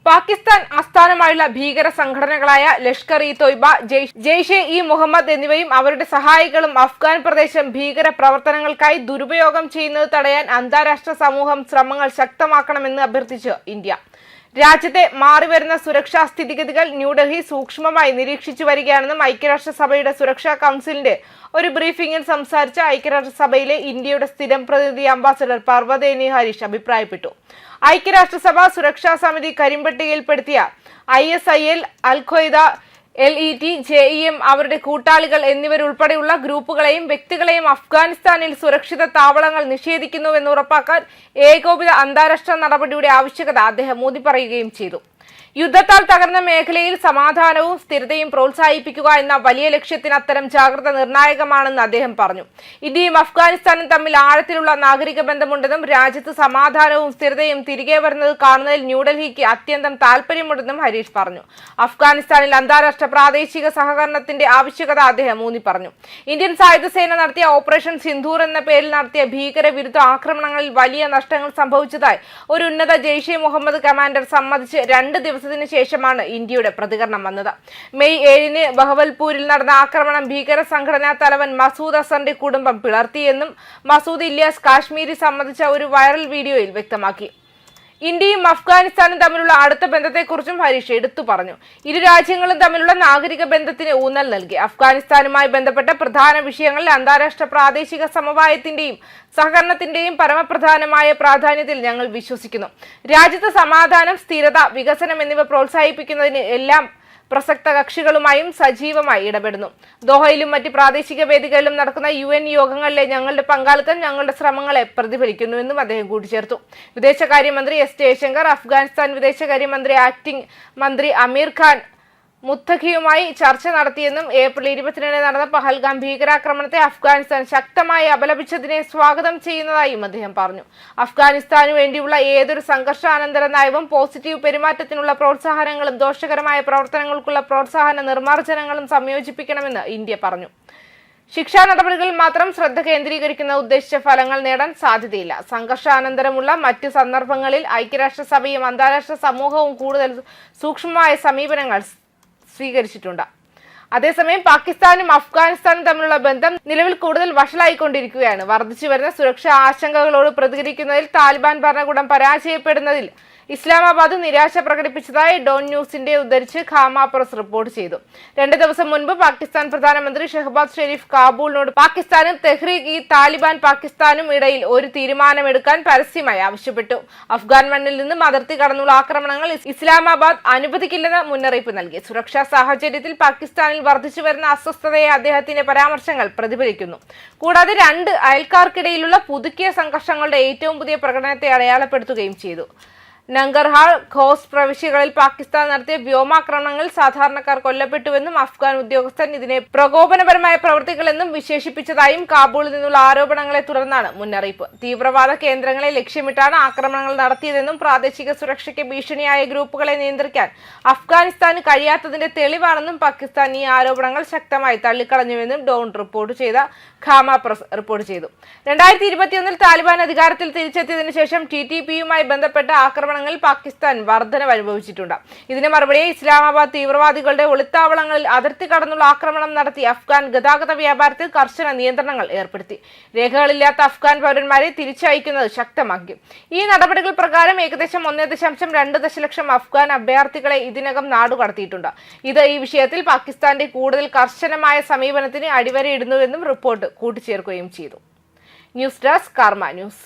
പാകിസ്ഥാൻ ആസ്ഥാനമായുള്ള ഭീകര സംഘടനകളായ ലഷ്കർ-ഇ-തോയ്ബ, ജെയ്ഷെ-ഇ-മുഹമ്മദ് എന്നിവയും അവരുടെ സഹായികളും അഫ്ഗാൻ പ്രദേശം ഭീകര പ്രവർത്തനങ്ങൾക്കായി ദുരുപയോഗം ചെയ്യുന്നത് തടയാൻ അന്താരാഷ്ട്ര സമൂഹം ശ്രമങ്ങൾ ശക്തമാക്കണമെന്ന് അഭ്യർത്ഥിച്ച് ഇന്ത്യ. രാജ്യത്തെ മാറിവരുന്ന സുരക്ഷാ സ്ഥിതിഗതികൾ ന്യൂഡൽഹി സൂക്ഷ്മമായി നിരീക്ഷിച്ചു വരികയാണെന്നും ഐക്യരാഷ്ട്രസഭയുടെ സുരക്ഷാ കൗൺസിലിന്റെ ഒരു ബ്രീഫിംഗിൽ സംസാരിച്ച ഐക്യരാഷ്ട്രസഭയിലെ ഇന്ത്യയുടെ സ്ഥിരം പ്രതിനിധി അംബാസഡർ പർവതേനി ഹരീഷ് അഭിപ്രായപ്പെട്ടു. ഐക്യരാഷ്ട്രസഭ സുരക്ഷാ സമിതി കരിമ്പട്ടികയിൽപ്പെടുത്തിയ ISIL, അൽ-ഖ്വയ്ദ, LET, JEM, അവരുടെ കൂട്ടാളികൾ എന്നിവരുൾപ്പെടെയുള്ള ഗ്രൂപ്പുകളെയും വ്യക്തികളെയും അഫ്ഗാനിസ്ഥാനിൽ സുരക്ഷിത താവളങ്ങൾ നിഷേധിക്കുന്നുവെന്ന് ഉറപ്പാക്കാൻ ഏകോപിത അന്താരാഷ്ട്ര നടപടിയുടെ ആവശ്യകത അദ്ദേഹം ഊന്നി പറയുകയും ചെയ്തു. യുദ്ധത്താൽ തകർന്ന മേഖലയിൽ സമാധാനവും സ്ഥിരതയും പ്രോത്സാഹിപ്പിക്കുക എന്ന വലിയ ലക്ഷ്യത്തിന് അത്തരം ജാഗ്രത നിർണായകമാണെന്ന് അദ്ദേഹം പറഞ്ഞു. ഇന്ത്യയും അഫ്ഗാനിസ്ഥാനും തമ്മിൽ ആഴത്തിലുള്ള നാഗരിക ബന്ധമുണ്ടെന്നും രാജ്യത്ത് സമാധാനവും സ്ഥിരതയും തിരികെ വരുന്നത് കാണുന്നതിൽ ന്യൂഡൽഹിക്ക് അത്യന്തം താൽപര്യമുണ്ടെന്നും ഹരീഷ് പറഞ്ഞു. അഫ്ഗാനിസ്ഥാനിൽ അന്താരാഷ്ട്ര പ്രാദേശിക സഹകരണത്തിന്റെ ആവശ്യകത അദ്ദേഹം ഊന്നി പറഞ്ഞു. ഇന്ത്യൻ സായുധ സേന നടത്തിയ ഓപ്പറേഷൻ സിന്ധൂർ എന്ന പേരിൽ നടത്തിയ ഭീകരവിരുദ്ധ ആക്രമണങ്ങളിൽ വലിയ നഷ്ടങ്ങൾ സംഭവിച്ചതായി ഒരു ഉന്നത ജെയ്ഷെ-മുഹമ്മദ് കമാൻഡർ സമ്മതിച്ച് 2 ദിവസത്തിന് ശേഷമാണ് ഇന്ത്യയുടെ പ്രതികരണം വന്നത്. മെയ് 7-ന് ബഹവൽപൂരിൽ നടന്ന ആക്രമണം ഭീകര സംഘടനാ തലവൻ മസൂദ് അസറിന്റെ കുടുംബം പിളർത്തിയെന്നും മസൂദ് ഇല്യാസ് കാശ്മീരി സംബന്ധിച്ച ഒരു വൈറൽ വീഡിയോയിൽ വ്യക്തമാക്കി. ഇന്ത്യയും അഫ്ഗാനിസ്ഥാനും തമ്മിലുള്ള അടുത്ത ബന്ധത്തെക്കുറിച്ചും ഹരീഷ് എടുത്തു പറഞ്ഞു. ഇരു രാജ്യങ്ങളും തമ്മിലുള്ള നാഗരിക ബന്ധത്തിന് ഊന്നൽ നൽകി. അഫ്ഗാനിസ്ഥാനുമായി ബന്ധപ്പെട്ട പ്രധാന വിഷയങ്ങളിൽ അന്താരാഷ്ട്ര പ്രാദേശിക സമവായത്തിന്റെയും സഹകരണത്തിന്റെയും പരമപ്രധാനമായ പ്രാധാന്യത്തിൽ ഞങ്ങൾ വിശ്വസിക്കുന്നു. രാജ്യത്ത് സമാധാനം, സ്ഥിരത, വികസനം എന്നിവ പ്രോത്സാഹിപ്പിക്കുന്നതിന് എല്ലാം പ്രസക്ത കക്ഷികളുമായും സജീവമായി ഇടപെടുന്നു. ദോഹയിലും മറ്റ് പ്രാദേശിക വേദികളിലും നടക്കുന്ന UN യോഗങ്ങളിലെ ഞങ്ങളുടെ പങ്കാളിത്തം ഞങ്ങളുടെ ശ്രമങ്ങളെ പ്രതിഫലിക്കുന്നുവെന്നും അദ്ദേഹം കൂട്ടിച്ചേർത്തു. വിദേശകാര്യമന്ത്രി S ജയശങ്കർ, അഫ്ഗാനിസ്ഥാൻ വിദേശകാര്യമന്ത്രി ആക്ടിംഗ് മന്ത്രി അമീർ ഖാൻ മുത്തഖിയുമായി ചർച്ച നടത്തിയെന്നും ഏപ്രിൽ 22-ന് നടന്ന പഹൽഗാം ഭീകരാക്രമണത്തെ അഫ്ഗാനിസ്ഥാൻ ശക്തമായി അപലപിച്ചതിനെ സ്വാഗതം ചെയ്യുന്നതായും അദ്ദേഹം പറഞ്ഞു. അഫ്ഗാനിസ്ഥാനു വേണ്ടിയുള്ള ഏതൊരു സംഘർഷാനന്തര നയവും പോസിറ്റീവ് പെരുമാറ്റത്തിനുള്ള പ്രോത്സാഹനങ്ങളും ദോഷകരമായ പ്രവർത്തനങ്ങൾക്കുള്ള പ്രോത്സാഹന നിർമ്മാർജ്ജനങ്ങളും സംയോജിപ്പിക്കണമെന്ന് ഇന്ത്യ പറഞ്ഞു. ശിക്ഷാ നടപടികളിൽ മാത്രം ശ്രദ്ധ കേന്ദ്രീകരിക്കുന്ന ഉദ്ദേശിച്ച ഫലങ്ങൾ നേടാൻ സാധ്യതയില്ല. സംഘർഷാനന്തരമുള്ള മറ്റ് സന്ദർഭങ്ങളിൽ ഐക്യരാഷ്ട്രസഭയും അന്താരാഷ്ട്ര സമൂഹവും കൂടുതൽ സൂക്ഷ്മമായ സമീപനങ്ങൾ സ്വീകരിച്ചിട്ടുണ്ട്. അതേസമയം പാകിസ്ഥാനും അഫ്ഗാനിസ്ഥാനും തമ്മിലുള്ള ബന്ധം നിലവിൽ കൂടുതൽ വഷളായിക്കൊണ്ടിരിക്കുകയാണ്. വർദ്ധിച്ചുവരുന്ന സുരക്ഷാ ആശങ്കകളോട് പ്രതികരിക്കുന്നതിൽ താലിബാൻ ഭരണകൂടം പരാജയപ്പെടുന്നതിൽ ഇസ്ലാമാബാദ് നിരാശ പ്രകടിപ്പിച്ചതായി ഡോൺ ന്യൂസിന്റെ ഉദ്ധരിച്ച് ഖാമ പ്രസ് റിപ്പോർട്ട് ചെയ്തു. 2 ദിവസം മുൻപ് പാകിസ്ഥാൻ പ്രധാനമന്ത്രി ഷെഹബാസ് ഷെരീഫ് കാബൂളിനോട് പാകിസ്ഥാനും തെഹ്രീക്ക്-ഇ-താലിബാൻ പാകിസ്ഥാനും ഇടയിൽ ഒരു തീരുമാനമെടുക്കാൻ പരസ്യമായി ആവശ്യപ്പെട്ടു. അഫ്ഗാൻ മണ്ണിൽ നിന്നും അതിർത്തി കടന്നുള്ള ആക്രമണങ്ങൾ ഇസ്ലാമാബാദ് അനുവദിക്കില്ലെന്ന് മുന്നറിയിപ്പ് നൽകി. സുരക്ഷാ സാഹചര്യത്തിൽ പാകിസ്ഥാനിൽ വർദ്ധിച്ചു വരുന്ന അസ്വസ്ഥതയെ അദ്ദേഹത്തിന്റെ പരാമർശങ്ങൾ പ്രതിഫലിക്കുന്നു. കൂടാതെ 2 അയൽക്കാർക്കിടയിലുള്ള പുതുക്കിയ സംഘർഷങ്ങളുടെ ഏറ്റവും പുതിയ പ്രകടനത്തെ അടയാളപ്പെടുത്തുകയും ചെയ്തു. നങ്കർഹാൾ, ഖോസ്റ്റ് പ്രവിശ്യകളിൽ പാകിസ്ഥാൻ നടത്തിയ വ്യോമാക്രമണങ്ങളിൽ സാധാരണക്കാർ കൊല്ലപ്പെട്ടുവെന്നും അഫ്ഗാൻ ഉദ്യോഗസ്ഥൻ ഇതിനെ പ്രകോപനപരമായ പ്രവൃത്തികളെന്നും വിശേഷിപ്പിച്ചതായും കാബൂളിൽ നിന്നുള്ള ആരോപണങ്ങളെ തുടർന്നാണ് മുന്നറിയിപ്പ്. തീവ്രവാദ കേന്ദ്രങ്ങളെ ലക്ഷ്യമിട്ടാണ് ആക്രമണങ്ങൾ നടത്തിയതെന്നും പ്രാദേശിക സുരക്ഷയ്ക്ക് ഭീഷണിയായ ഗ്രൂപ്പുകളെ നിയന്ത്രിക്കാൻ അഫ്ഗാനിസ്ഥാന് കഴിയാത്തതിന്റെ തെളിവാണെന്നും പാകിസ്ഥാൻ ഈ ആരോപണങ്ങൾ ശക്തമായി തള്ളിക്കളഞ്ഞുവെന്നും ഡോൺ റിപ്പോർട്ട് ചെയ്ത ഖാമ പ്രസ് റിപ്പോർട്ട് ചെയ്തു. 2021-ൽ താലിബാൻ അധികാരത്തിൽ തിരിച്ചെത്തിയതിനു ശേഷം TTP-യുമായി ബന്ധപ്പെട്ട ആക്രമണങ്ങളിൽ പാകിസ്ഥാൻ വർധനവ് അനുഭവിച്ചിട്ടുണ്ട്. ഇതിന് മറുപടിയായി ഇസ്ലാമാബാദ് തീവ്രവാദികളുടെ ഒളിത്താവളങ്ങളിൽ അതിർത്തി കടന്നുള്ള ആക്രമണം നടത്തി അഫ്ഗാൻ ഗതാഗത വ്യാപാരത്തിൽ കർശന നിയന്ത്രണങ്ങൾ ഏർപ്പെടുത്തി. രേഖകളില്ലാത്ത അഫ്ഗാൻ പൗരന്മാരെ തിരിച്ചയക്കുന്നത് ശക്തമാക്കി. ഈ നടപടികൾ പ്രകാരം ഏകദേശം 1.2 ദശലക്ഷം അഫ്ഗാൻ അഭയാർത്ഥികളെ ഇതിനകം നാടുകടത്തിയിട്ടുണ്ട്. ഇത് ഈ വിഷയത്തിൽ പാകിസ്ഥാന്റെ കൂടുതൽ കർശനമായ സമീപനത്തിന് അടിവരയിടുന്നുവെന്നും റിപ്പോർട്ട് കൂട്ടിച്ചേർക്കുകയും ചെയ്തു. ന്യൂസ് ഡെസ്ക് കർമ്മ ന്യൂസ്.